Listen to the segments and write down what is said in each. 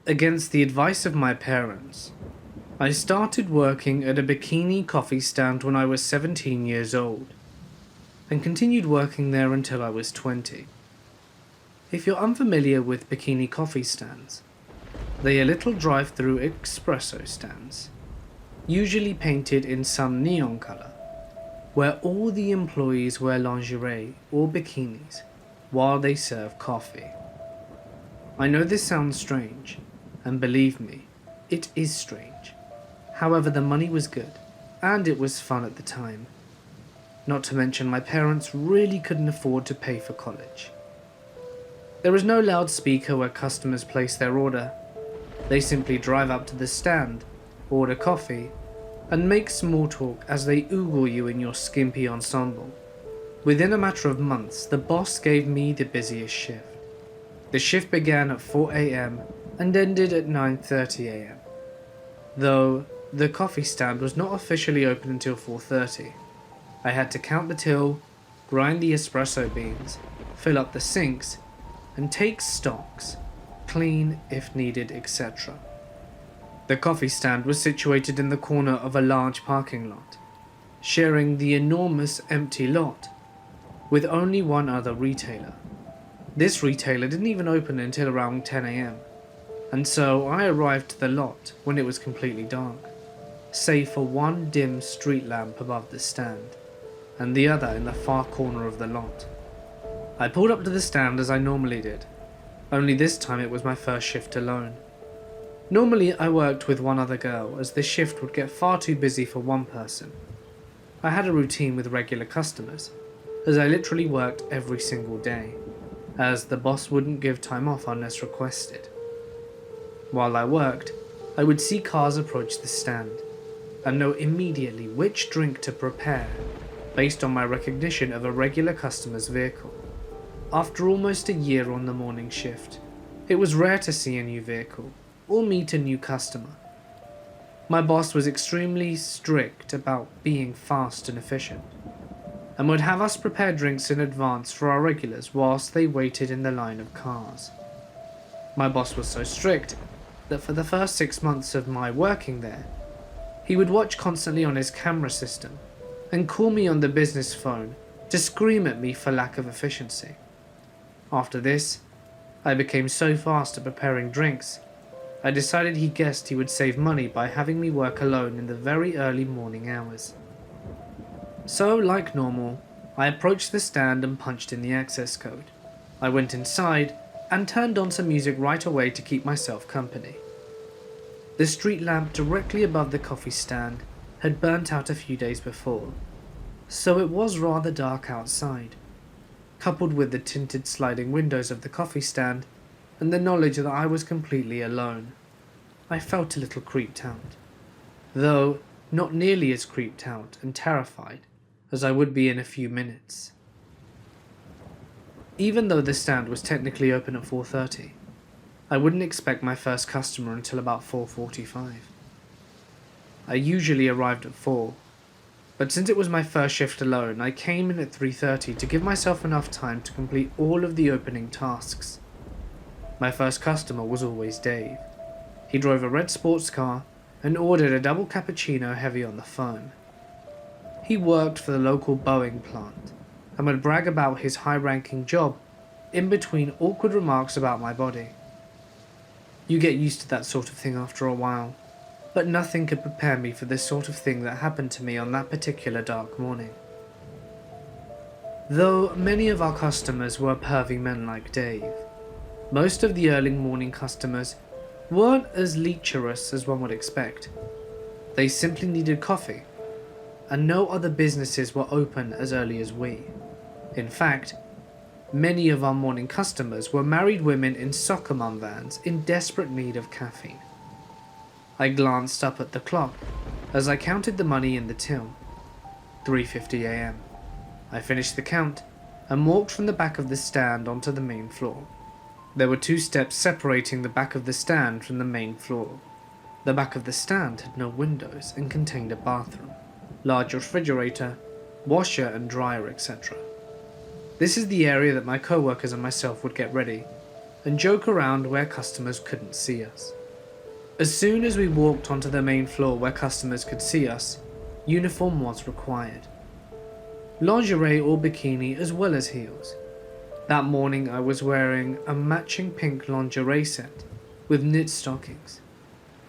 Against the advice of my parents, I started working at a bikini coffee stand when I was 17 years old, and continued working there until I was 20. If you're unfamiliar with bikini coffee stands, they are little drive-through espresso stands, usually painted in some neon color, where all the employees wear lingerie or bikinis while they serve coffee. I know this sounds strange, and believe me, it is strange. However, the money was good, and it was fun at the time. Not to mention my parents really couldn't afford to pay for college. There was no loudspeaker where customers place their order. They simply drive up to the stand, order coffee, and make small talk as they oogle you in your skimpy ensemble. Within a matter of months, the boss gave me the busiest shift. The shift began at 4 AM and ended at 9:30 AM. Though the coffee stand was not officially open until 4:30. I had to count the till, grind the espresso beans, fill up the sinks, and take stocks, clean if needed, etc. The coffee stand was situated in the corner of a large parking lot, sharing the enormous empty lot with only one other retailer. This retailer didn't even open until around 10 AM, and so I arrived to the lot when it was completely dark, save for one dim street lamp above the stand, and the other in the far corner of the lot. I pulled up to the stand as I normally did, only this time it was my first shift alone. Normally I worked with one other girl, as this shift would get far too busy for one person. I had a routine with regular customers, as I literally worked every single day, as the boss wouldn't give time off unless requested. While I worked, I would see cars approach the stand, and know immediately which drink to prepare based on my recognition of a regular customer's vehicle. After almost a year on the morning shift, it was rare to see a new vehicle or meet a new customer. My boss was extremely strict about being fast and efficient, and would have us prepare drinks in advance for our regulars whilst they waited in the line of cars. My boss was so strict that for the first 6 months of my working there, he would watch constantly on his camera system and call me on the business phone to scream at me for lack of efficiency. After this, I became so fast at preparing drinks, I decided he guessed he would save money by having me work alone in the very early morning hours. So, like normal, I approached the stand and punched in the access code. I went inside and turned on some music right away to keep myself company. The street lamp directly above the coffee stand had burnt out a few days before, so it was rather dark outside. Coupled with the tinted sliding windows of the coffee stand and the knowledge that I was completely alone, I felt a little creeped out, though not nearly as creeped out and terrified as I would be in a few minutes. Even though the stand was technically open at 4:30, I wouldn't expect my first customer until about 4:45. I usually arrived at 4, but since it was my first shift alone, I came in at 3:30 to give myself enough time to complete all of the opening tasks. My first customer was always Dave. He drove a red sports car and ordered a double cappuccino heavy on the foam. He worked for the local Boeing plant and would brag about his high-ranking job in between awkward remarks about my body. You get used to that sort of thing after a while, but nothing could prepare me for this sort of thing that happened to me on that particular dark morning. Though many of our customers were pervy men like Dave, most of the early morning customers weren't as lecherous as one would expect. They simply needed coffee, and no other businesses were open as early as we. In fact, many of our morning customers were married women in soccer mom vans in desperate need of caffeine. I glanced up at the clock as I counted the money in the till. 3:50 AM. I finished the count and walked from the back of the stand onto the main floor. There were 2 steps separating the back of the stand from the main floor. The back of the stand had no windows and contained a bathroom, large refrigerator, washer and dryer, etc. This is the area that my co-workers and myself would get ready, and joke around where customers couldn't see us. As soon as we walked onto the main floor where customers could see us, uniform was required. Lingerie or bikini as well as heels. That morning I was wearing a matching pink lingerie set with knit stockings.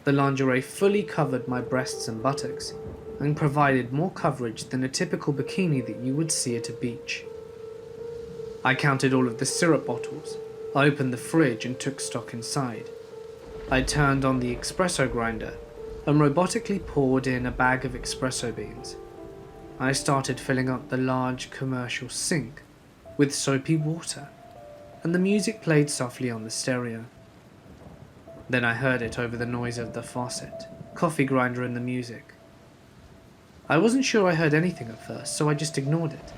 The lingerie fully covered my breasts and buttocks and provided more coverage than a typical bikini that you would see at a beach. I counted all of the syrup bottles. I opened the fridge and took stock inside. I turned on the espresso grinder and robotically poured in a bag of espresso beans. I started filling up the large commercial sink with soapy water, and the music played softly on the stereo. Then I heard it over the noise of the faucet, coffee grinder and the music. I wasn't sure I heard anything at first, so I just ignored it.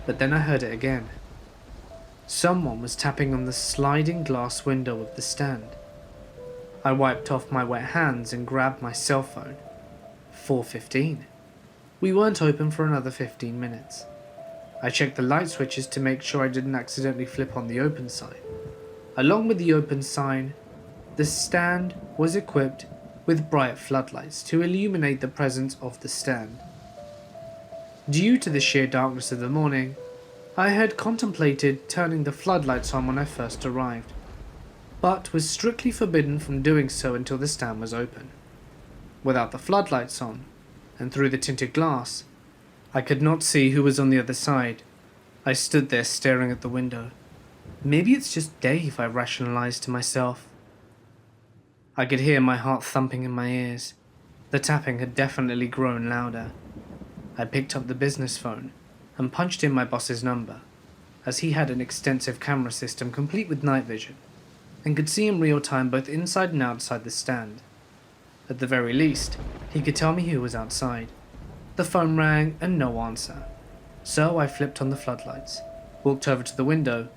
But then I heard it again. Someone was tapping on the sliding glass window of the stand. I wiped off my wet hands and grabbed my cell phone. 4:15. We weren't open for another 15 minutes. I checked the light switches to make sure I didn't accidentally flip on the open sign. Along with the open sign, the stand was equipped with bright floodlights to illuminate the presence of the stand. Due to the sheer darkness of the morning, I had contemplated turning the floodlights on when I first arrived, but was strictly forbidden from doing so until the stand was open. Without the floodlights on, and through the tinted glass, I could not see who was on the other side. I stood there staring at the window. Maybe it's just Dave, I rationalized to myself. I could hear my heart thumping in my ears. The tapping had definitely grown louder. I picked up the business phone and punched in my boss's number, as he had an extensive camera system complete with night vision, and could see in real time both inside and outside the stand. At the very least, he could tell me who was outside. The phone rang and no answer, so I flipped on the floodlights, walked over to the window,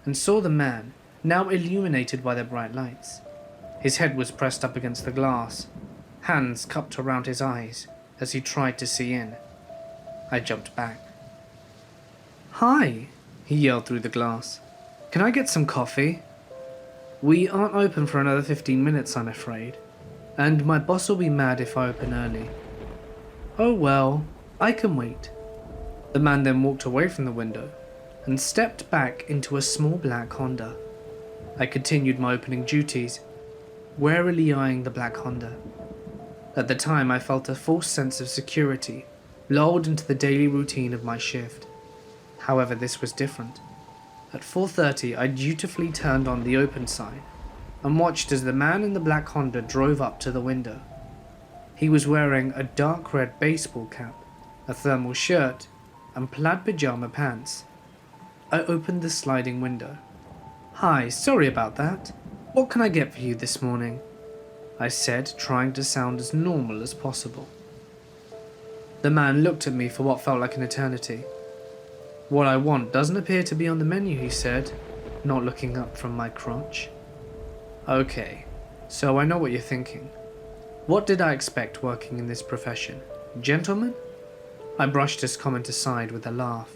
and saw the man, now illuminated by the bright lights. His head was pressed up against the glass, hands cupped around his eyes as he tried to see in. I jumped back. "Hi," he yelled through the glass. "Can I get some coffee?" "We aren't open for another 15 minutes, I'm afraid, and my boss will be mad if I open early." "Oh well, I can wait." The man then walked away from the window and stepped back into a small black Honda. I continued my opening duties, warily eyeing the black Honda. At the time I felt a false sense of security, lulled into the daily routine of my shift. However, this was different. At 4:30 I dutifully turned on the open sign and watched as the man in the black Honda drove up to the window. He was wearing a dark red baseball cap, a thermal shirt, and plaid pajama pants. I opened the sliding window. "Hi, sorry about that. What can I get for you this morning?" I said, trying to sound as normal as possible. The man looked at me for what felt like an eternity. "What I want doesn't appear to be on the menu," he said, not looking up from my crotch. "Okay, so I know what you're thinking. What did I expect working in this profession? Gentlemen?" I brushed his comment aside with a laugh.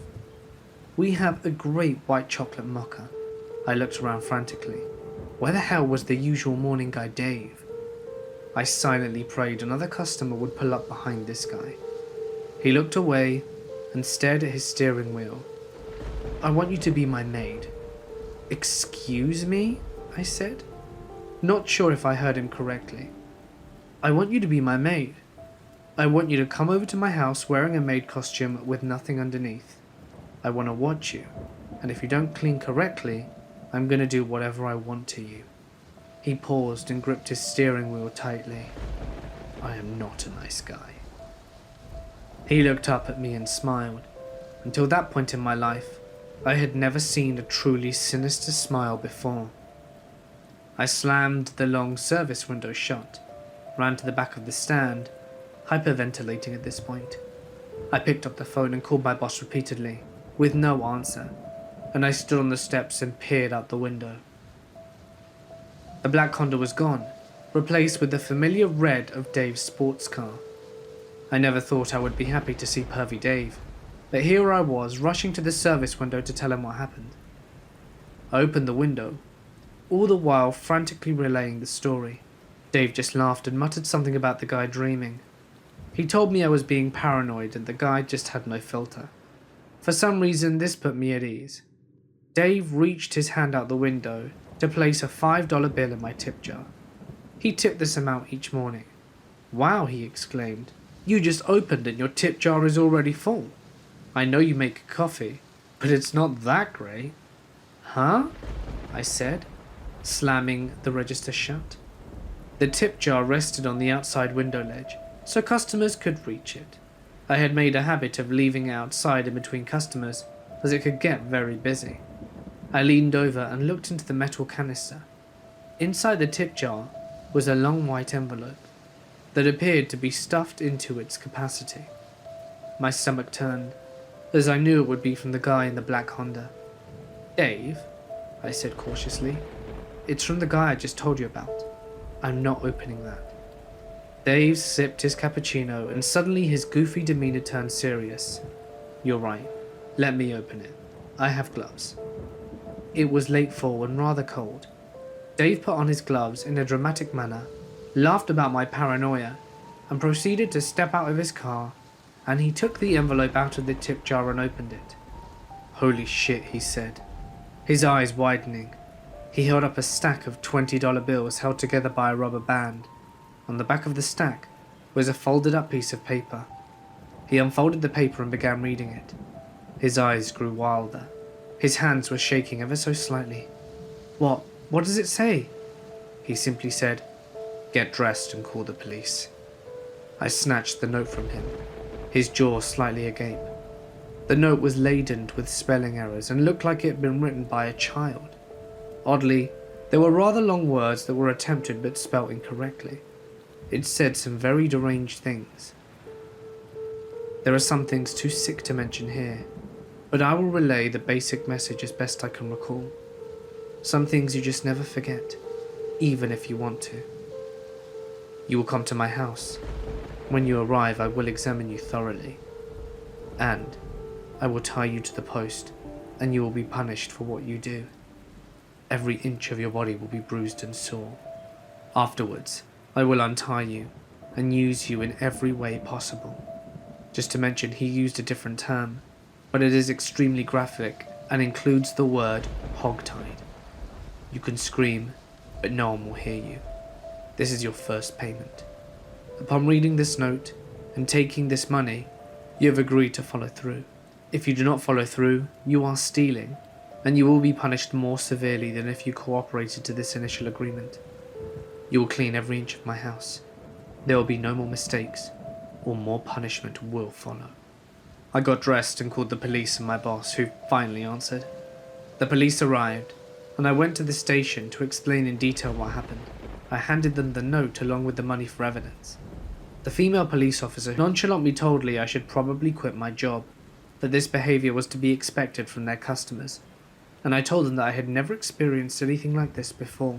"We have a great white chocolate mocha." I looked around frantically. Where the hell was the usual morning guy Dave? I silently prayed another customer would pull up behind this guy. He looked away and stared at his steering wheel. "I want you to be my maid." "Excuse me?" I said, not sure if I heard him correctly. "I want you to be my maid. I want you to come over to my house wearing a maid costume with nothing underneath. I want to watch you, and if you don't clean correctly, I'm going to do whatever I want to you." He paused and gripped his steering wheel tightly. "I am not a nice guy." He looked up at me and smiled. Until that point in my life, I had never seen a truly sinister smile before. I slammed the long service window shut, ran to the back of the stand, hyperventilating at this point. I picked up the phone and called my boss repeatedly, with no answer, and I stood on the steps and peered out the window. The black Honda was gone, replaced with the familiar red of Dave's sports car. I never thought I would be happy to see pervy Dave, but here I was rushing to the service window to tell him what happened. I opened the window, all the while frantically relaying the story. Dave just laughed and muttered something about the guy dreaming. He told me I was being paranoid and the guy just had no filter. For some reason, this put me at ease. Dave reached his hand out the window to place a $5 bill in my tip jar. He tipped this amount each morning. "Wow," he exclaimed. "You just opened and your tip jar is already full. I know you make coffee, but it's not that great." "Huh?" I said, slamming the register shut. The tip jar rested on the outside window ledge, so customers could reach it. I had made a habit of leaving it outside in between customers, as it could get very busy. I leaned over and looked into the metal canister. Inside the tip jar was a long white envelope that appeared to be stuffed into its capacity. My stomach turned, as I knew it would be from the guy in the black Honda. "Dave," I said cautiously, "it's from the guy I just told you about. I'm not opening that." Dave sipped his cappuccino and suddenly his goofy demeanor turned serious. "You're right. Let me open it. I have gloves." It was late fall and rather cold. Dave put on his gloves in a dramatic manner, laughed about my paranoia, and proceeded to step out of his car, and he took the envelope out of the tip jar and opened it. "Holy shit," he said, his eyes widening. He held up a stack of $20 bills held together by a rubber band. On the back of the stack was a folded up piece of paper. He unfolded the paper and began reading it. His eyes grew wilder. His hands were shaking ever so slightly. What does it say?" He simply said, "Get dressed and call the police." I snatched the note from him, his jaw slightly agape. The note was laden with spelling errors and looked like it had been written by a child. Oddly, there were rather long words that were attempted but spelt incorrectly. It said some very deranged things. There are some things too sick to mention here, but I will relay the basic message as best I can recall. Some things you just never forget, even if you want to. "You will come to my house. When you arrive, I will examine you thoroughly. And I will tie you to the post, and you will be punished for what you do. Every inch of your body will be bruised and sore. Afterwards, I will untie you and use you in every way possible." Just to mention, he used a different term, but it is extremely graphic and includes the word hogtied. "You can scream, but no one will hear you. This is your first payment. Upon reading this note and taking this money, you have agreed to follow through. If you do not follow through, you are stealing, and you will be punished more severely than if you cooperated to this initial agreement. You will clean every inch of my house. There will be no more mistakes, or more punishment will follow." I got dressed and called the police and my boss, who finally answered. The police arrived, and I went to the station to explain in detail what happened. I handed them the note along with the money for evidence. The female police officer nonchalantly told me I should probably quit my job, that this behavior was to be expected from their customers, and I told them that I had never experienced anything like this before.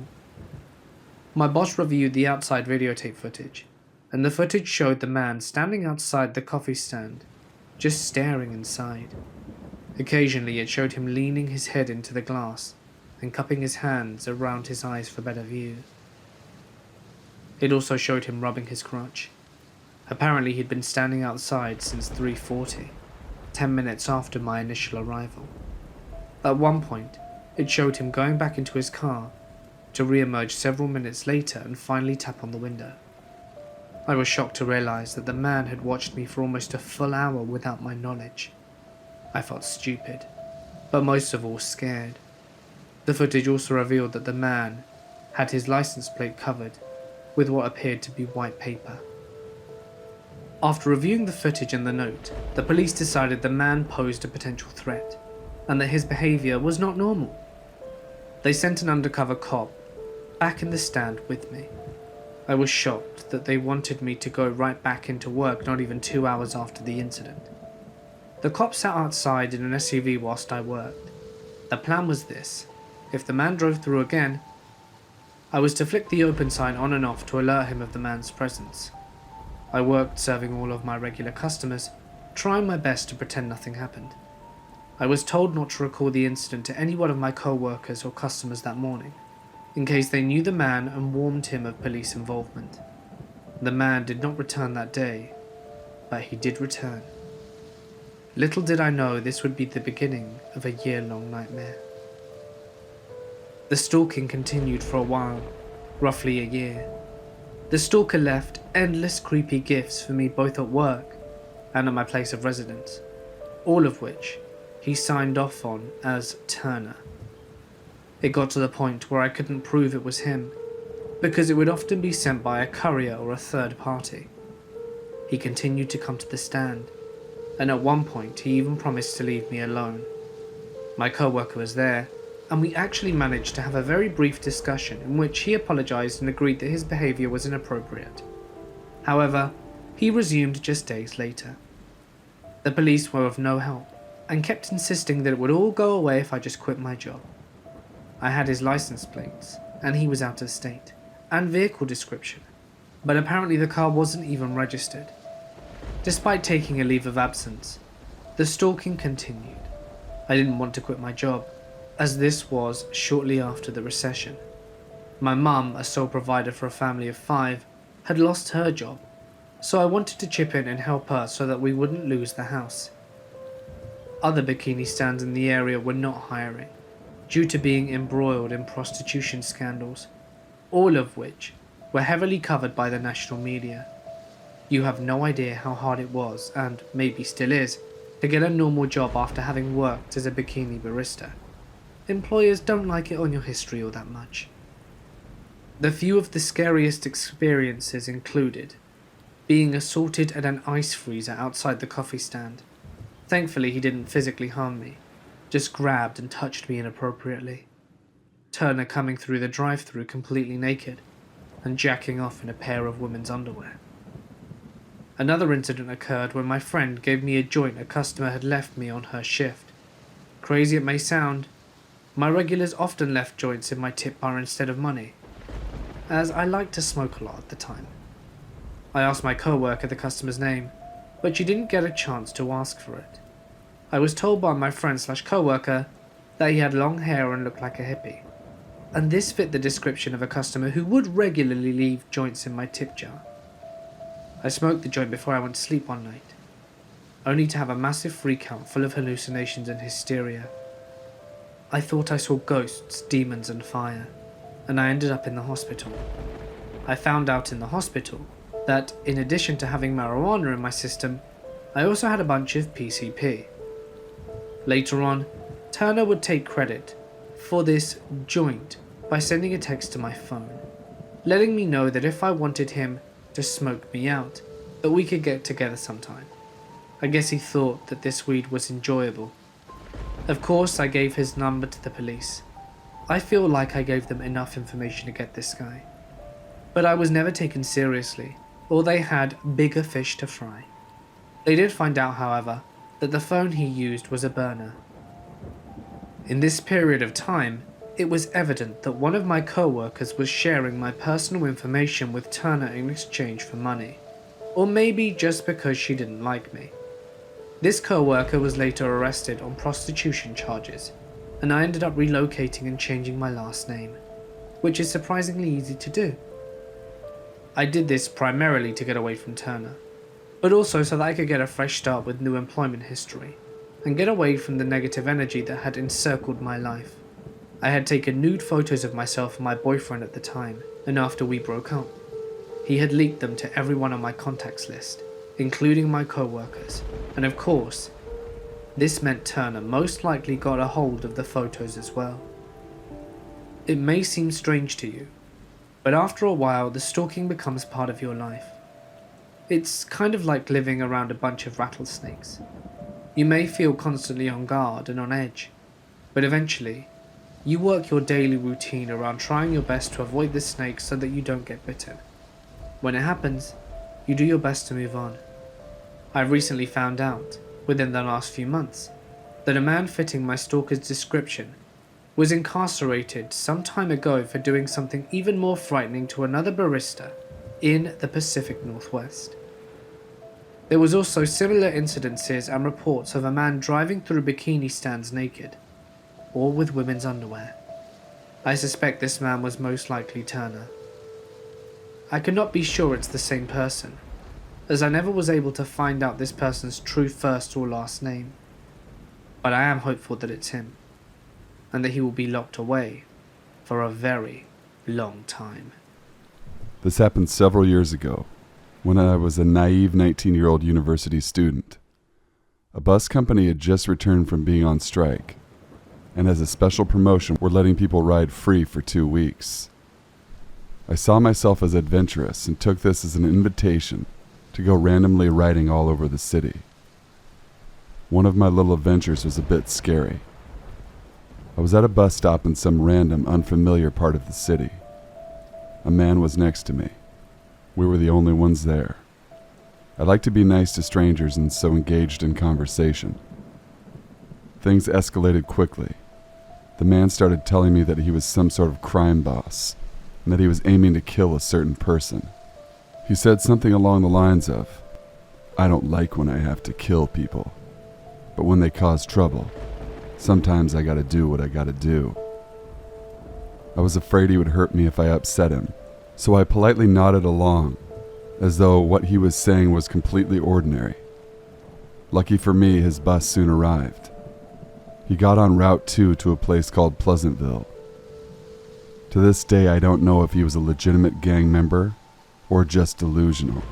My boss reviewed the outside videotape footage, and the footage showed the man standing outside the coffee stand, just staring inside. Occasionally it showed him leaning his head into the glass and cupping his hands around his eyes for better view. It also showed him rubbing his crotch. Apparently he'd been standing outside since 3:40, 10 minutes after my initial arrival. At one point, it showed him going back into his car to re-emerge several minutes later and finally tap on the window. I was shocked to realize that the man had watched me for almost a full hour without my knowledge. I felt stupid, but most of all scared. The footage also revealed that the man had his license plate covered with what appeared to be white paper. After reviewing the footage and the note, the police decided the man posed a potential threat, and that his behavior was not normal. They sent an undercover cop back in the stand with me. I was shocked that they wanted me to go right back into work not even 2 hours after the incident. The cop sat outside in an SUV whilst I worked. The plan was this: if the man drove through again, I was to flick the open sign on and off to alert him of the man's presence. I worked serving all of my regular customers, trying my best to pretend nothing happened. I was told not to recall the incident to any one of my co-workers or customers that morning. in case they knew the man and warned him of police involvement. The man did not return that day, but he did return. Little did I know this would be the beginning of a year-long nightmare. The stalking continued for a while, roughly a year. The stalker left endless creepy gifts for me both at work and at my place of residence, all of which he signed off on as Turner. It got to the point where I couldn't prove it was him, because it would often be sent by a courier or a third party. He continued to come to the stand, and at one point he even promised to leave me alone. My co-worker was there, and we actually managed to have a very brief discussion in which he apologized and agreed that his behavior was inappropriate. However, he resumed just days later. The police were of no help, and kept insisting that it would all go away if I just quit my job. I had his license plates, and he was out of state, and vehicle description, but apparently the car wasn't even registered. Despite taking a leave of absence, the stalking continued. I didn't want to quit my job, as this was shortly after the recession. My mum, a sole provider for a family of 5, had lost her job, so I wanted to chip in and help her so that we wouldn't lose the house. Other bikini stands in the area were not hiring, due to being embroiled in prostitution scandals, all of which were heavily covered by the national media. You have no idea how hard it was, and maybe still is, to get a normal job after having worked as a bikini barista. Employers don't like it on your history all that much. The few of the scariest experiences included being assaulted at an ice freezer outside the coffee stand. Thankfully he didn't physically harm me, just grabbed and touched me inappropriately. Turner coming through the drive-thru completely naked and jacking off in a pair of women's underwear. Another incident occurred when my friend gave me a joint a customer had left me on her shift. Crazy it may sound, my regulars often left joints in my tip bar instead of money, as I liked to smoke a lot at the time. I asked my co-worker the customer's name, but she didn't get a chance to ask for it. I was told by my friend/co-worker that he had long hair and looked like a hippie, and this fit the description of a customer who would regularly leave joints in my tip jar. I smoked the joint before I went to sleep one night, only to have a massive freak-out full of hallucinations and hysteria. I thought I saw ghosts, demons and fire, and I ended up in the hospital. I found out in the hospital that, in addition to having marijuana in my system, I also had a bunch of PCP. Later on, Turner would take credit for this joint by sending a text to my phone, letting me know that if I wanted him to smoke me out, that we could get together sometime. I guess he thought that this weed was enjoyable. Of course, I gave his number to the police. I feel like I gave them enough information to get this guy. But I was never taken seriously, or they had bigger fish to fry. They did find out, however, that the phone he used was a burner. In this period of time, it was evident that one of my co-workers was sharing my personal information with Turner in exchange for money, or maybe just because she didn't like me. This co-worker was later arrested on prostitution charges, and I ended up relocating and changing my last name, which is surprisingly easy to do. I did this primarily to get away from Turner, but also so that I could get a fresh start with new employment history, and get away from the negative energy that had encircled my life. I had taken nude photos of myself and my boyfriend at the time, and after we broke up, he had leaked them to everyone on my contacts list, including my co-workers, and of course, this meant Turner most likely got a hold of the photos as well. It may seem strange to you, but after a while the stalking becomes part of your life. It's kind of like living around a bunch of rattlesnakes. You may feel constantly on guard and on edge, but eventually, you work your daily routine around trying your best to avoid the snakes so that you don't get bitten. When it happens, you do your best to move on. I've recently found out, within the last few months, that a man fitting my stalker's description was incarcerated some time ago for doing something even more frightening to another barista in the Pacific Northwest. There was also similar incidences and reports of a man driving through bikini stands naked, or with women's underwear. I suspect this man was most likely Turner. I could not be sure it's the same person, as I never was able to find out this person's true first or last name, but I am hopeful that it's him, and that he will be locked away for a very long time. This happened several years ago, when I was a naive 19-year-old university student. A bus company had just returned from being on strike, and as a special promotion were letting people ride free for 2 weeks. I saw myself as adventurous and took this as an invitation to go randomly riding all over the city. One of my little adventures was a bit scary. I was at a bus stop in some random, unfamiliar part of the city. A man was next to me. We were the only ones there. I like to be nice to strangers and so engaged in conversation. Things escalated quickly. The man started telling me that he was some sort of crime boss, and that he was aiming to kill a certain person. He said something along the lines of, "I don't like when I have to kill people, but when they cause trouble, sometimes I gotta do what I gotta do." I was afraid he would hurt me if I upset him, so I politely nodded along, as though what he was saying was completely ordinary. Lucky for me, his bus soon arrived. He got on Route 2 to a place called Pleasantville. To this day, I don't know if he was a legitimate gang member or just delusional.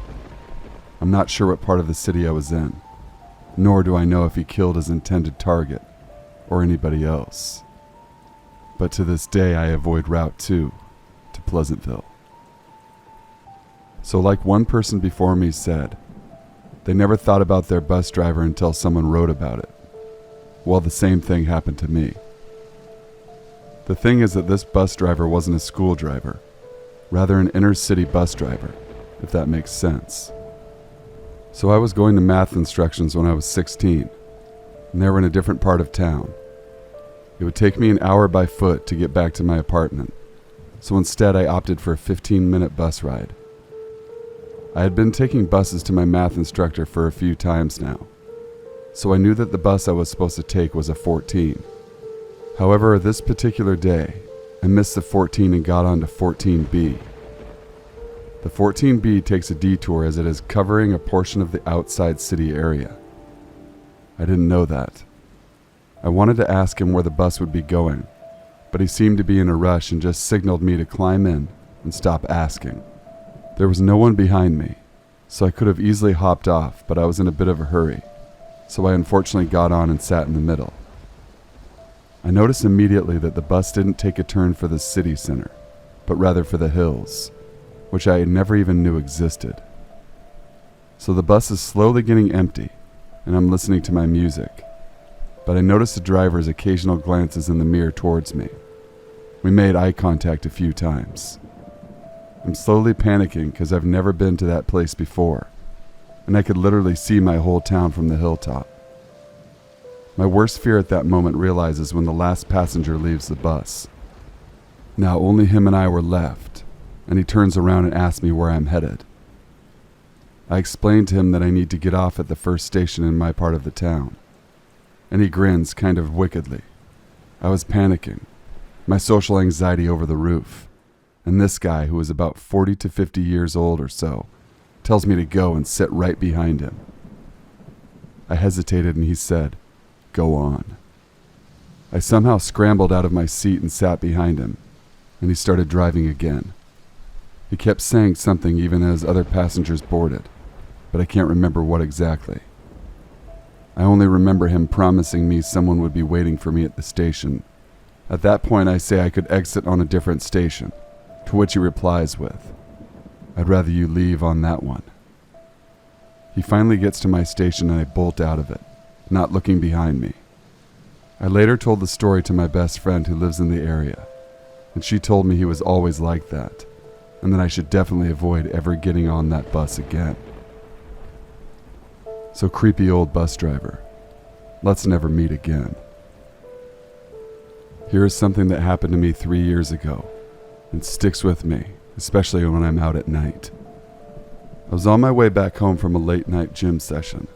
I'm not sure what part of the city I was in, nor do I know if he killed his intended target or anybody else. But to this day, I avoid Route 2 to Pleasantville. So like one person before me said, they never thought about their bus driver until someone wrote about it. Well, the same thing happened to me. The thing is that this bus driver wasn't a school driver, rather an inner city bus driver, if that makes sense. So I was going to math instructions when I was 16, and they were in a different part of town. It would take me an hour by foot to get back to my apartment, so instead I opted for a 15-minute bus ride. I had been taking buses to my math instructor for a few times now, so I knew that the bus I was supposed to take was a 14. However, this particular day, I missed the 14 and got onto 14B. The 14B takes a detour as it is covering a portion of the outside city area. I didn't know that. I wanted to ask him where the bus would be going, but he seemed to be in a rush and just signaled me to climb in and stop asking. There was no one behind me, so I could have easily hopped off, but I was in a bit of a hurry, so I unfortunately got on and sat in the middle. I noticed immediately that the bus didn't take a turn for the city center, but rather for the hills, which I never even knew existed. So the bus is slowly getting empty, and I'm listening to my music, but I noticed the driver's occasional glances in the mirror towards me. We made eye contact a few times. I'm slowly panicking because I've never been to that place before, and I could literally see my whole town from the hilltop. My worst fear at that moment realizes when the last passenger leaves the bus. Now only him and I were left, and he turns around and asks me where I'm headed. I explain to him that I need to get off at the first station in my part of the town, and he grins kind of wickedly. I was panicking, my social anxiety over the roof, and this guy, who is about 40 to 50 years old or so, tells me to go and sit right behind him. I hesitated and he said, "Go on." I somehow scrambled out of my seat and sat behind him, and he started driving again. He kept saying something even as other passengers boarded, but I can't remember what exactly. I only remember him promising me someone would be waiting for me at the station. At that point I say I could exit on a different station, to which he replies with, "I'd rather you leave on that one." He finally gets to my station and I bolt out of it, not looking behind me. I later told the story to my best friend who lives in the area, and she told me he was always like that, and that I should definitely avoid ever getting on that bus again. So creepy old bus driver, let's never meet again. Here is something that happened to me 3 years ago, and sticks with me, especially when I'm out at night. I was on my way back home from a late night gym session.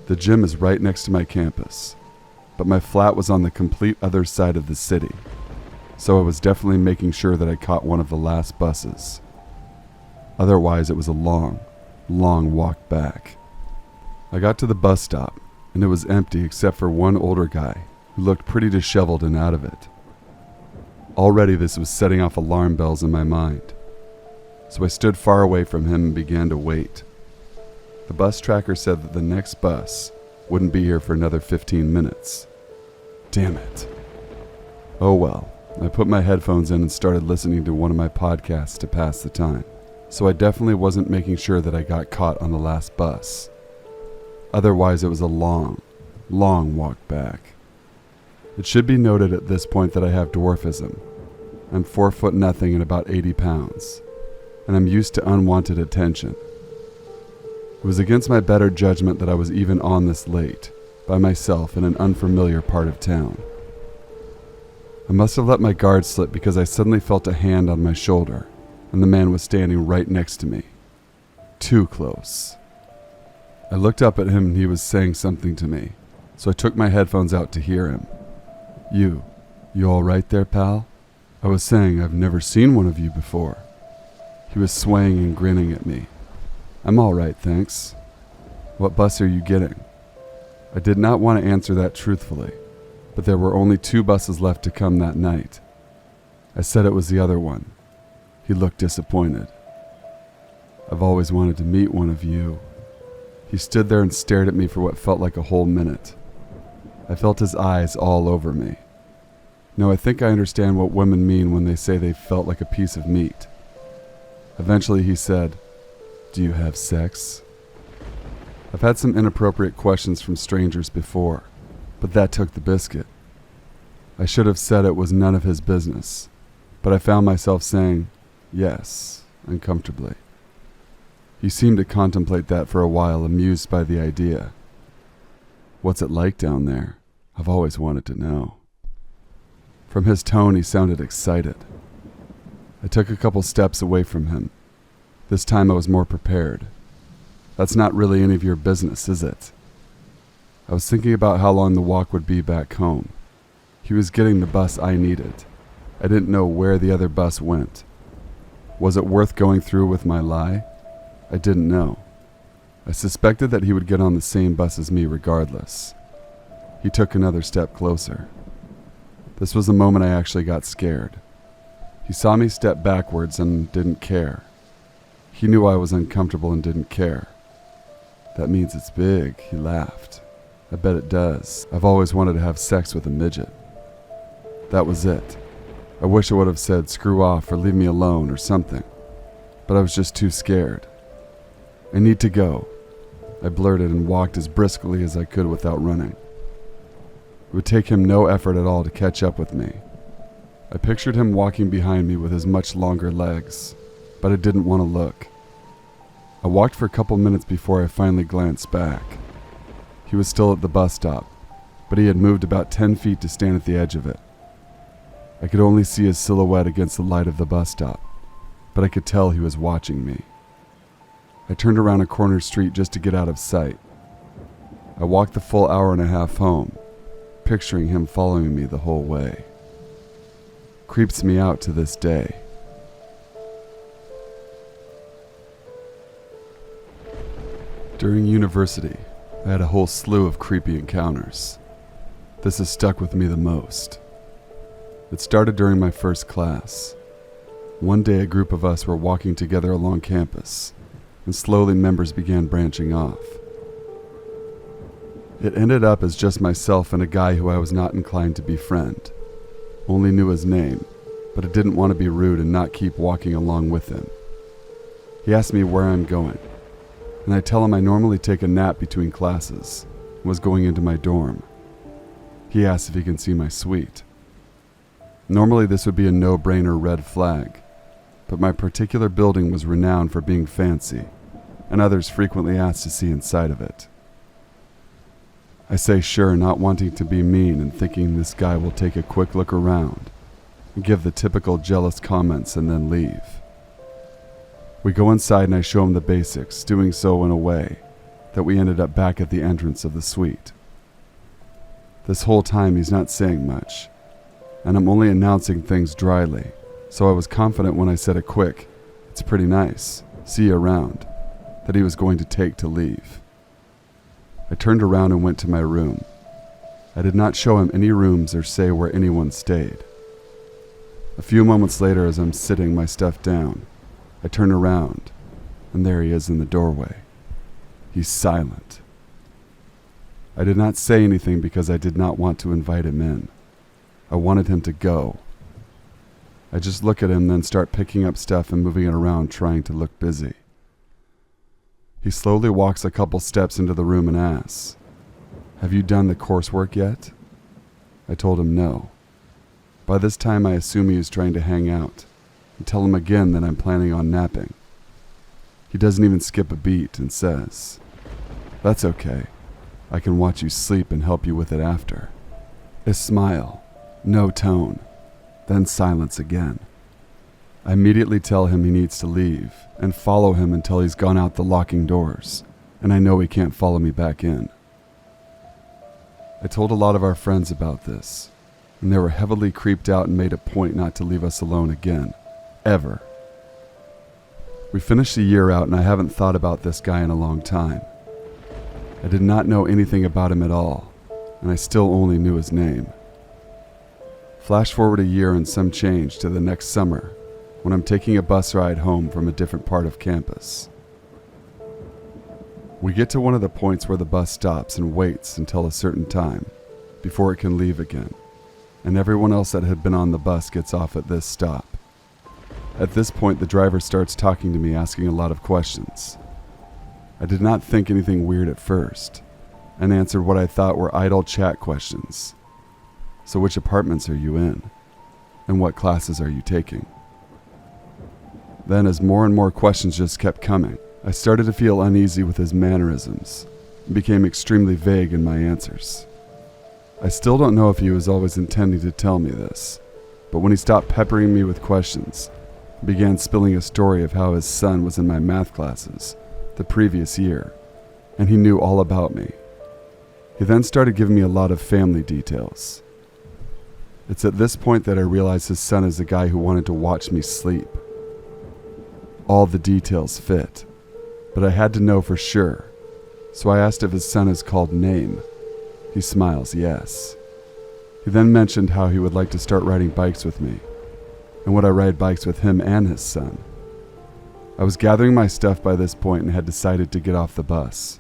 The gym is right next to my campus, but my flat was on the complete other side of the city. so I was definitely making sure that I caught one of the last buses. Otherwise, it was a long, long walk back. I got to the bus stop, and it was empty except for one older guy who looked pretty disheveled and out of it. Already this was setting off alarm bells in my mind, so I stood far away from him and began to wait. The bus tracker said that the next bus wouldn't be here for another 15 minutes. Damn it. Oh well, I put my headphones in and started listening to one of my podcasts to pass the time, so I definitely wasn't making sure that I got caught on the last bus. Otherwise, it was a long, long walk back. It should be noted at this point that I have dwarfism. I'm 4 foot nothing and about 80 pounds, and I'm used to unwanted attention. It was against my better judgment that I was even on this late, by myself in an unfamiliar part of town. I must have let my guard slip because I suddenly felt a hand on my shoulder, and the man was standing right next to me. Too close. I looked up at him and he was saying something to me, so I took my headphones out to hear him. You all right there, pal? I was saying I've never seen one of you before. He was swaying and grinning at me. I'm all right, thanks. What bus are you getting? I did not want to answer that truthfully, but there were only 2 buses left to come that night. I said it was the other one. He looked disappointed. I've always wanted to meet one of you. He stood there and stared at me for what felt like a whole minute. I felt his eyes all over me. No, I think I understand what women mean when they say they felt like a piece of meat. Eventually he said, "Do you have sex?" I've had some inappropriate questions from strangers before, but that took the biscuit. I should have said it was none of his business, but I found myself saying, yes, uncomfortably. He seemed to contemplate that for a while, amused by the idea. What's it like down there? I've always wanted to know. From his tone, he sounded excited. I took a couple steps away from him. This time I was more prepared. That's not really any of your business, is it? I was thinking about how long the walk would be back home. He was getting the bus I needed. I didn't know where the other bus went. Was it worth going through with my lie? I didn't know. I suspected that he would get on the same bus as me regardless. He took another step closer. This was the moment I actually got scared. He saw me step backwards and didn't care. He knew I was uncomfortable and didn't care. That means it's big, he laughed. I bet it does. I've always wanted to have sex with a midget. That was it. I wish I would have said screw off or leave me alone or something, but I was just too scared. I need to go, I blurted and walked as briskly as I could without running. It would take him no effort at all to catch up with me. I pictured him walking behind me with his much longer legs, but I didn't want to look. I walked for a couple minutes before I finally glanced back. He was still at the bus stop, but he had moved about 10 feet to stand at the edge of it. I could only see his silhouette against the light of the bus stop, but I could tell he was watching me. I turned around a corner street just to get out of sight. I walked the full hour and a half home, picturing him following me the whole way. Creeps me out to this day. During university, I had a whole slew of creepy encounters. This has stuck with me the most. It started during my first class. One day a group of us were walking together along campus, and slowly members began branching off. It ended up as just myself and a guy who I was not inclined to befriend. Only knew his name, but I didn't want to be rude and not keep walking along with him. He asked me where I'm going, and I tell him I normally take a nap between classes and was going into my dorm. He asks if he can see my suite. Normally this would be a no-brainer red flag, but my particular building was renowned for being fancy, and others frequently asked to see inside of it. I say sure, not wanting to be mean and thinking this guy will take a quick look around and give the typical jealous comments and then leave. We go inside and I show him the basics, doing so in a way that we ended up back at the entrance of the suite. This whole time he's not saying much. and I'm only announcing things dryly, so I was confident when I said a quick, "It's pretty nice, see you around," that he was going to take to leave. I turned around and went to my room. I did not show him any rooms or say where anyone stayed. A few moments later, as I'm sitting my stuff down, I turn around, and there he is in the doorway. He's silent. I did not say anything because I did not want to invite him in. I wanted him to go. I just look at him, then start picking up stuff and moving it around, trying to look busy. He slowly walks a couple steps into the room and asks, "Have you done the coursework yet?" I told him no. By this time, I assume he is trying to hang out, and tell him again that I'm planning on napping. He doesn't even skip a beat and says, "That's okay. I can watch you sleep and help you with it after." A smile, no tone, then silence again. I immediately tell him he needs to leave and follow him until he's gone out the locking doors, and I know he can't follow me back in. I told a lot of our friends about this, and they were heavily creeped out and made a point not to leave us alone again, ever. We finished the year out, and I haven't thought about this guy in a long time. I did not know anything about him at all, and I still only knew his name. Flash forward a year and some change to the next summer, when I'm taking a bus ride home from a different part of campus. We get to one of the points where the bus stops and waits until a certain time before it can leave again, and everyone else that had been on the bus gets off at this stop. At this point, the driver starts talking to me, asking a lot of questions. I did not think anything weird at first, and answered what I thought were idle chat questions. So which apartments are you in? And what classes are you taking? Then, as more and more questions just kept coming, I started to feel uneasy with his mannerisms and became extremely vague in my answers. I still don't know if he was always intending to tell me this, but when he stopped peppering me with questions, he began spilling a story of how his son was in my math classes the previous year, and he knew all about me. He then started giving me a lot of family details. It's at this point that I realized his son is the guy who wanted to watch me sleep. All the details fit, but I had to know for sure, so I asked if his son is called Name. He smiles yes. He then mentioned how he would like to start riding bikes with me, and would I ride bikes with him and his son. I was gathering my stuff by this point and had decided to get off the bus.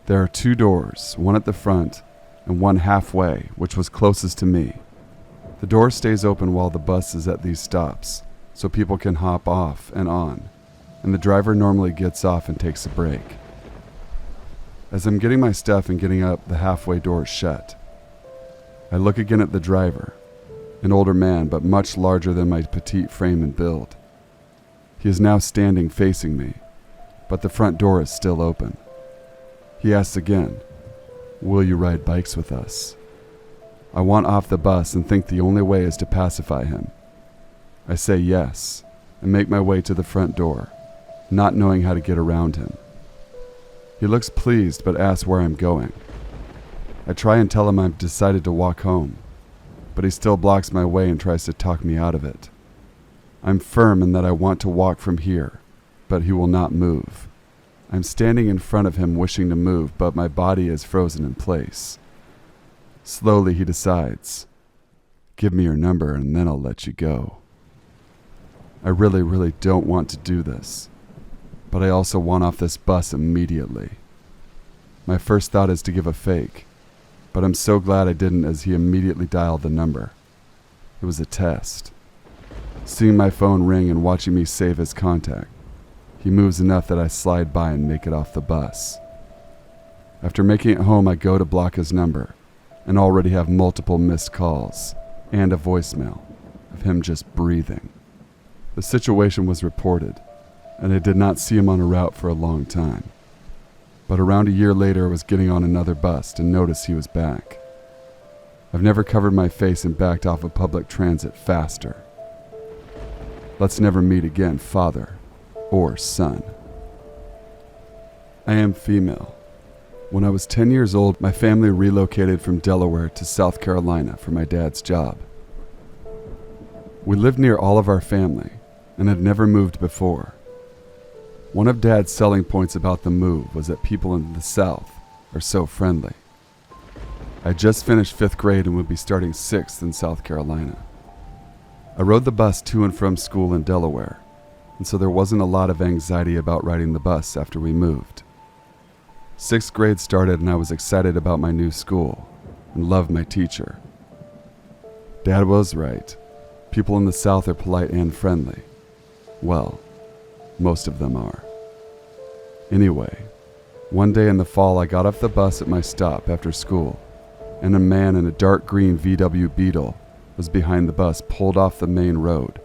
There are 2 doors, one at the front and one halfway, which was closest to me. The door stays open while the bus is at these stops, so people can hop off and on, and the driver normally gets off and takes a break. As I'm getting my stuff and getting up, the halfway door is shut. I look again at the driver, an older man but much larger than my petite frame and build. He is now standing facing me, but the front door is still open. He asks again, "Will you ride bikes with us?" I want off the bus and think the only way is to pacify him. I say yes and make my way to the front door, not knowing how to get around him. He looks pleased but asks where I'm going. I try and tell him I've decided to walk home, but he still blocks my way and tries to talk me out of it. I'm firm in that I want to walk from here, but he will not move. I'm standing in front of him wishing to move, but my body is frozen in place. Slowly he decides, "Give me your number and then I'll let you go." I really don't want to do this, but I also want off this bus immediately. My first thought is to give a fake, but I'm so glad I didn't as he immediately dialed the number. It was a test. Seeing my phone ring and watching me save his contact, he moves enough that I slide by and make it off the bus. After making it home, I go to block his number and already have multiple missed calls and a voicemail of him just breathing. The situation was reported, and I did not see him on a route for a long time. But around a year later, I was getting on another bus and noticed he was back. I've never covered my face and backed off of public transit faster. Let's never meet again, father or son. I am female. When I was 10 years old, my family relocated from Delaware to South Carolina for my dad's job. We lived near all of our family and had never moved before. One of Dad's selling points about the move was that people in the South are so friendly. I had just finished 5th grade and would be starting 6th in South Carolina. I rode the bus to and from school in Delaware, and so there wasn't a lot of anxiety about riding the bus after we moved. 6th grade started and I was excited about my new school and loved my teacher. Dad was right. People in the South are polite and friendly. Well, most of them are. Anyway, one day in the fall I got off the bus at my stop after school, and a man in a dark green VW Beetle was behind the bus, pulled off the main road,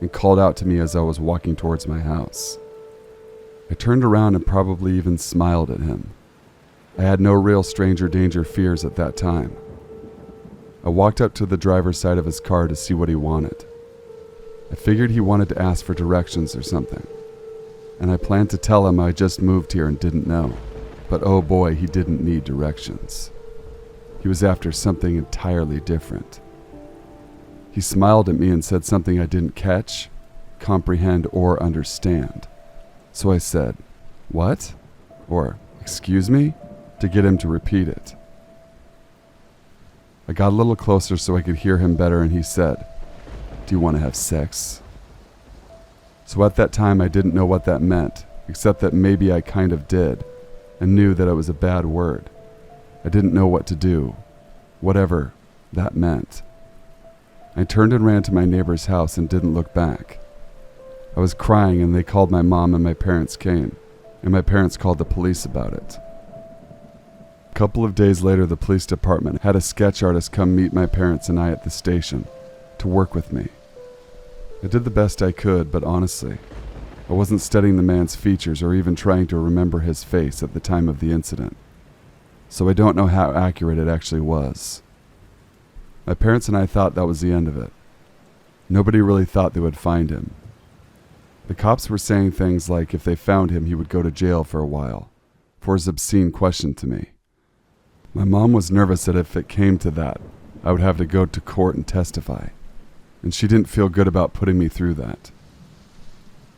and called out to me as I was walking towards my house. I turned around and probably even smiled at him. I had no real stranger danger fears at that time. I walked up to the driver's side of his car to see what he wanted. I figured he wanted to ask for directions or something, and I planned to tell him I just moved here and didn't know, but oh boy, he didn't need directions. He was after something entirely different. He smiled at me and said something I didn't catch, comprehend, or understand. So I said, "What?" or "Excuse me?" to get him to repeat it. I got a little closer so I could hear him better, and he said, "Do you want to have sex?" So at that time I didn't know what that meant, except that maybe I kind of did, and knew that it was a bad word. I didn't know what to do, whatever that meant. I turned and ran to my neighbor's house and didn't look back. I was crying and they called my mom and my parents came, and my parents called the police about it. A couple of days later, the police department had a sketch artist come meet my parents and I at the station to work with me. I did the best I could, but honestly, I wasn't studying the man's features or even trying to remember his face at the time of the incident, so I don't know how accurate it actually was. My parents and I thought that was the end of it. Nobody really thought they would find him. The cops were saying things like if they found him, he would go to jail for a while, for his obscene question to me. My mom was nervous that if it came to that, I would have to go to court and testify, and she didn't feel good about putting me through that.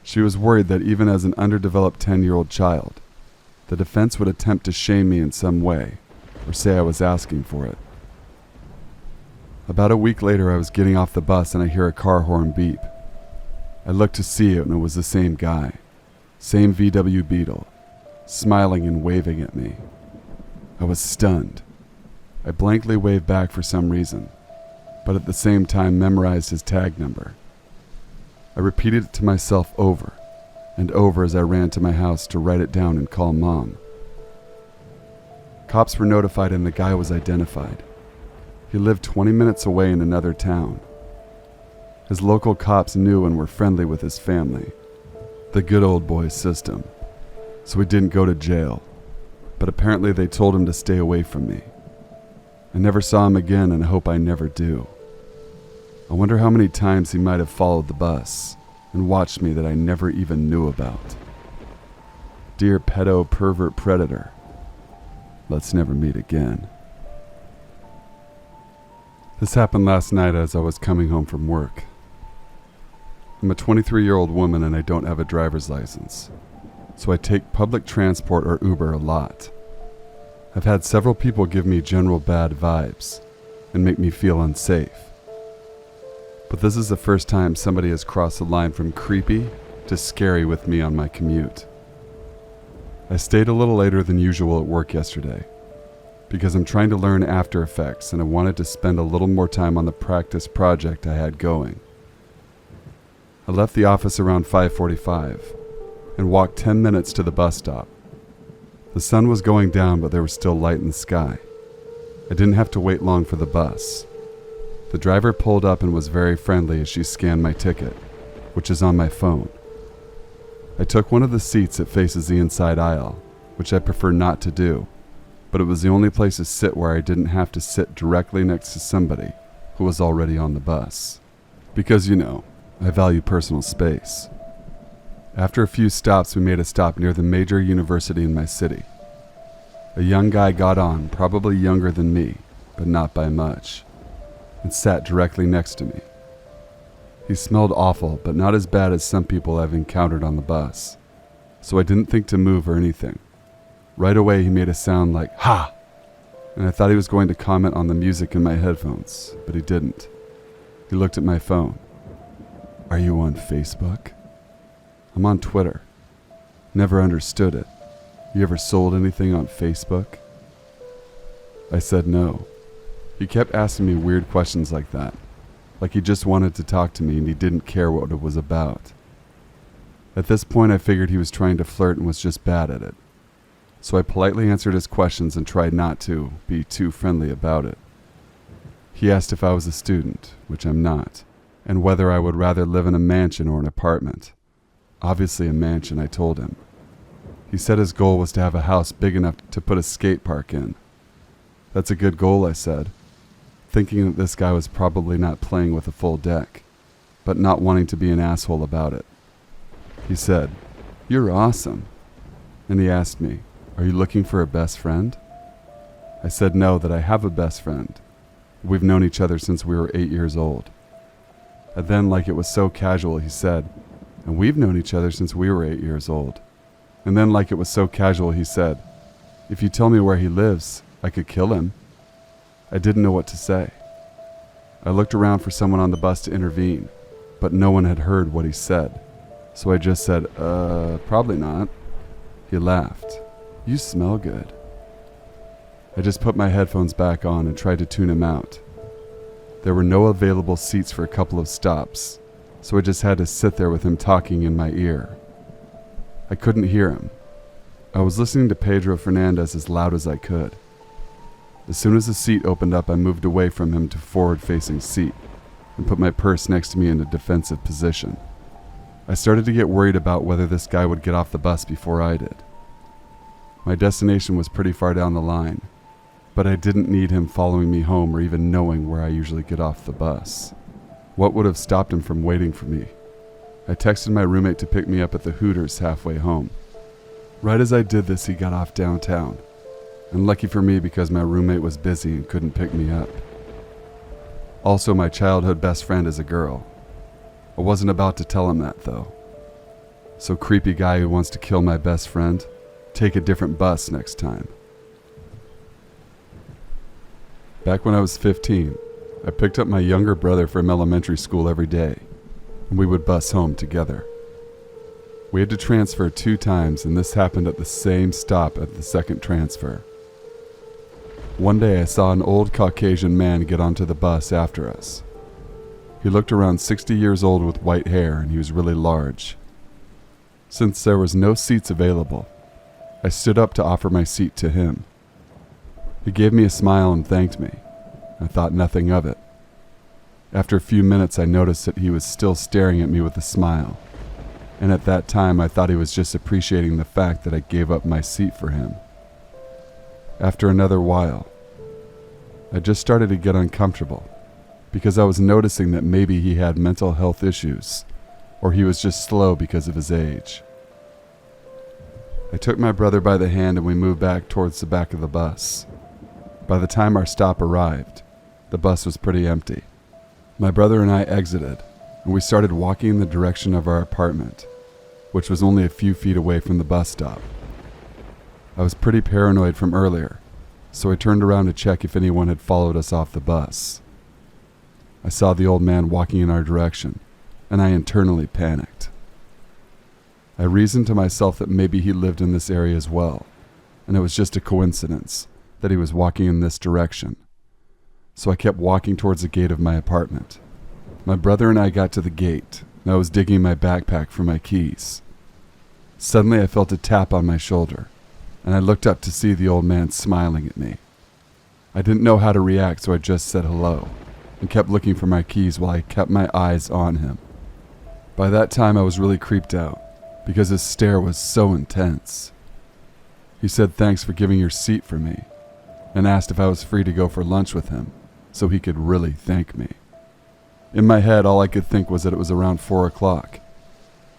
She was worried that even as an underdeveloped 10-year-old child, the defense would attempt to shame me in some way, or say I was asking for it. About a week later, I was getting off the bus and I hear a car horn beep. I looked to see it and it was the same guy, same VW Beetle, smiling and waving at me. I was stunned. I blankly waved back for some reason, but at the same time memorized his tag number. I repeated it to myself over and over as I ran to my house to write it down and call Mom. Cops were notified and the guy was identified. He lived 20 minutes away in another town. His local cops knew and were friendly with his family. The good old boy system. So he didn't go to jail, but apparently they told him to stay away from me. I never saw him again and I hope I never do. I wonder how many times he might have followed the bus and watched me that I never even knew about. Dear pedo pervert predator, let's never meet again. This happened last night as I was coming home from work. I'm a 23-year-old woman and I don't have a driver's license, so I take public transport or Uber a lot. I've had several people give me general bad vibes and make me feel unsafe. But this is the first time somebody has crossed the line from creepy to scary with me on my commute. I stayed a little later than usual at work yesterday because I'm trying to learn After Effects and I wanted to spend a little more time on the practice project I had going. I left the office around 5:45 and walked 10 minutes to the bus stop. The sun was going down, but there was still light in the sky. I didn't have to wait long for the bus. The driver pulled up and was very friendly as she scanned my ticket, which is on my phone. I took one of the seats that faces the inside aisle, which I prefer not to do, but it was the only place to sit where I didn't have to sit directly next to somebody who was already on the bus. Because, you know, I value personal space. After a few stops, we made a stop near the major university in my city. A young guy got on, probably younger than me, but not by much, and sat directly next to me. He smelled awful, but not as bad as some people I've encountered on the bus, so I didn't think to move or anything. Right away he made a sound like, "Ha!" and I thought he was going to comment on the music in my headphones, but he didn't. He looked at my phone. "Are you on Facebook?" "I'm on Twitter." Never understood it. "You ever sold anything on Facebook?" I said no. He kept asking me weird questions like that, like he just wanted to talk to me and he didn't care what it was about. At this point I figured he was trying to flirt and was just bad at it, so I politely answered his questions and tried not to be too friendly about it. He asked if I was a student, which I'm not, and whether I would rather live in a mansion or an apartment. Obviously a mansion, I told him. He said his goal was to have a house big enough to put a skate park in. That's a good goal, I said, thinking that this guy was probably not playing with a full deck, but not wanting to be an asshole about it. He said, "You're awesome." And he asked me, "Are you looking for a best friend?" I said no, that I have a best friend. We've known each other since we were 8 years old. And then, like it was so casual, he said, "And we've known each other since we were 8 years old." And then, like it was so casual, he said, "If you tell me where he lives, I could kill him." I didn't know what to say. I looked around for someone on the bus to intervene, but no one had heard what he said. So I just said, probably not." He laughed. "You smell good." I just put my headphones back on and tried to tune him out. There were no available seats for a couple of stops, so I just had to sit there with him talking in my ear. I couldn't hear him. I was listening to Pedro Fernandez as loud as I could. As soon as the seat opened up, I moved away from him to forward-facing seat and put my purse next to me in a defensive position. I started to get worried about whether this guy would get off the bus before I did. My destination was pretty far down the line, but I didn't need him following me home or even knowing where I usually get off the bus. What would have stopped him from waiting for me? I texted my roommate to pick me up at the Hooters halfway home. Right as I did this, he got off downtown. And lucky for me, because my roommate was busy and couldn't pick me up. Also, my childhood best friend is a girl. I wasn't about to tell him that, though. So creepy guy who wants to kill my best friend, take a different bus next time. Back when I was 15, I picked up my younger brother from elementary school every day, and we would bus home together. We had to transfer 2 times, and this happened at the same stop at the second transfer. One day I saw an old Caucasian man get onto the bus after us. He looked around 60 years old with white hair, and he was really large. Since there was no seats available, I stood up to offer my seat to him. He gave me a smile and thanked me. I thought nothing of it. After a few minutes, I noticed that he was still staring at me with a smile, and at that time I thought he was just appreciating the fact that I gave up my seat for him. After another while, I just started to get uncomfortable, because I was noticing that maybe he had mental health issues, or he was just slow because of his age. I took my brother by the hand and we moved back towards the back of the bus. By the time our stop arrived, the bus was pretty empty. My brother and I exited, and we started walking in the direction of our apartment, which was only a few feet away from the bus stop. I was pretty paranoid from earlier, so I turned around to check if anyone had followed us off the bus. I saw the old man walking in our direction, and I internally panicked. I reasoned to myself that maybe he lived in this area as well, and it was just a coincidence that he was walking in this direction. So I kept walking towards the gate of my apartment. My brother and I got to the gate, and I was digging in my backpack for my keys. Suddenly I felt a tap on my shoulder, and I looked up to see the old man smiling at me. I didn't know how to react, so I just said hello, and kept looking for my keys while I kept my eyes on him. By that time I was really creeped out, because his stare was so intense. He said thanks for giving your seat for me, and asked if I was free to go for lunch with him, so he could really thank me. In my head, all I could think was that it was around 4 o'clock.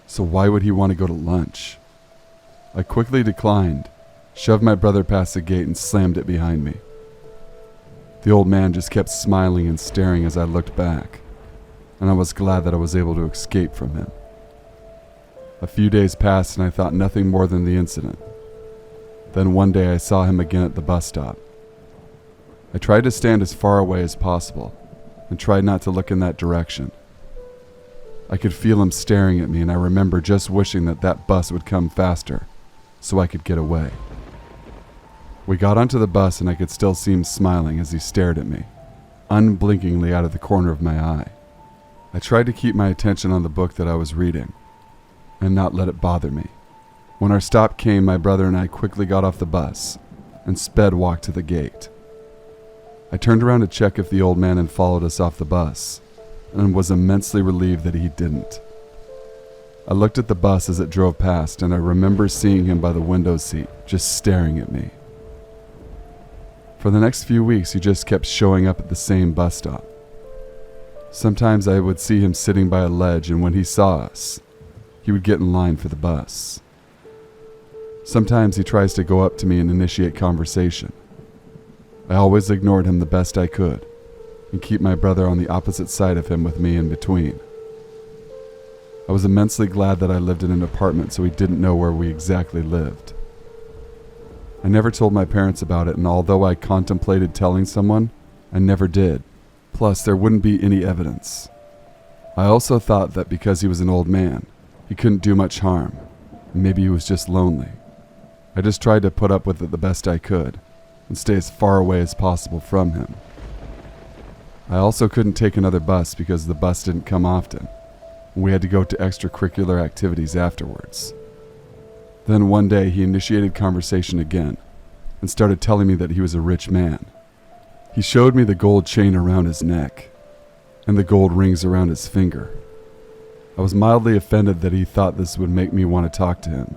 So why would he want to go to lunch? I quickly declined, shoved my brother past the gate and slammed it behind me. The old man just kept smiling and staring as I looked back. and I was glad that I was able to escape from him. A few days passed and I thought nothing more than the incident. Then one day I saw him again at the bus stop. I tried to stand as far away as possible and tried not to look in that direction. I could feel him staring at me, and I remember just wishing that that bus would come faster so I could get away. We got onto the bus and I could still see him smiling as he stared at me, unblinkingly out of the corner of my eye. I tried to keep my attention on the book that I was reading and not let it bother me. When our stop came, my brother and I quickly got off the bus and sped walked to the gate. I turned around to check if the old man had followed us off the bus and was immensely relieved that he didn't. I looked at the bus as it drove past, and I remember seeing him by the window seat, just staring at me. For the next few weeks, he just kept showing up at the same bus stop. Sometimes I would see him sitting by a ledge, and when he saw us, he would get in line for the bus. Sometimes he tries to go up to me and initiate conversation. I always ignored him the best I could, and keep my brother on the opposite side of him with me in between. I was immensely glad that I lived in an apartment so he didn't know where we exactly lived. I never told my parents about it, and although I contemplated telling someone, I never did. Plus, there wouldn't be any evidence. I also thought that because he was an old man, he couldn't do much harm, and maybe he was just lonely. I just tried to put up with it the best I could, and stay as far away as possible from him. I also couldn't take another bus because the bus didn't come often, and we had to go to extracurricular activities afterwards. Then one day he initiated conversation again and started telling me that he was a rich man. He showed me the gold chain around his neck and the gold rings around his finger. I was mildly offended that he thought this would make me want to talk to him,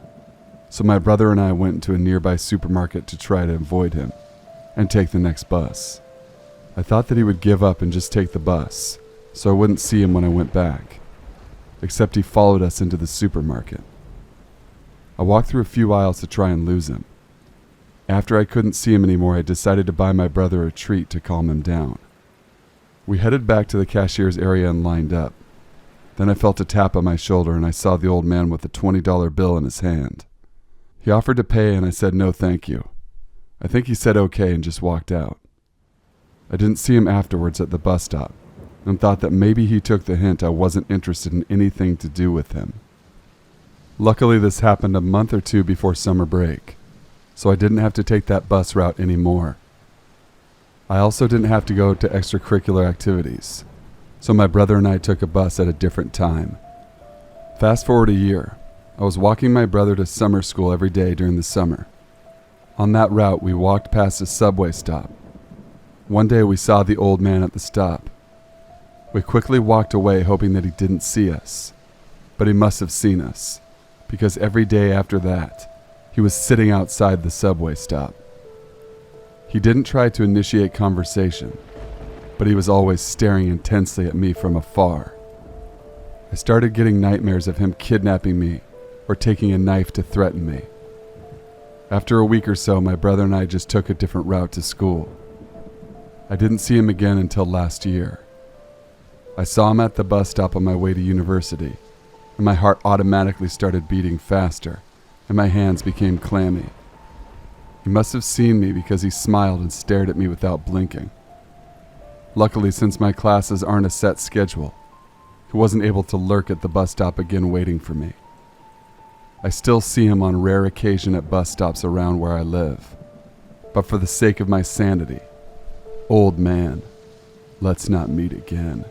so my brother and I went to a nearby supermarket to try to avoid him and take the next bus. I thought that he would give up and just take the bus, so I wouldn't see him when I went back, except he followed us into the supermarket. I walked through a few aisles to try and lose him. After I couldn't see him anymore, I decided to buy my brother a treat to calm him down. We headed back to the cashier's area and lined up. Then I felt a tap on my shoulder and I saw the old man with a $20 bill in his hand. He offered to pay and I said no thank you. I think he said okay and just walked out. I didn't see him afterwards at the bus stop and thought that maybe he took the hint I wasn't interested in anything to do with him. Luckily, this happened a month or two before summer break, so I didn't have to take that bus route anymore. I also didn't have to go to extracurricular activities, so my brother and I took a bus at a different time. Fast forward a year, I was walking my brother to summer school every day during the summer. On that route, we walked past a subway stop. One day we saw the old man at the stop. We quickly walked away hoping that he didn't see us, but he must have seen us, because every day after that, he was sitting outside the subway stop. He didn't try to initiate conversation, but he was always staring intensely at me from afar. I started getting nightmares of him kidnapping me or taking a knife to threaten me. After a week or so, my brother and I just took a different route to school. I didn't see him again until last year. I saw him at the bus stop on my way to university, and my heart automatically started beating faster, and my hands became clammy. He must have seen me because he smiled and stared at me without blinking. Luckily, since my classes aren't a set schedule, he wasn't able to lurk at the bus stop again waiting for me. I still see him on rare occasion at bus stops around where I live. But for the sake of my sanity, old man, let's not meet again.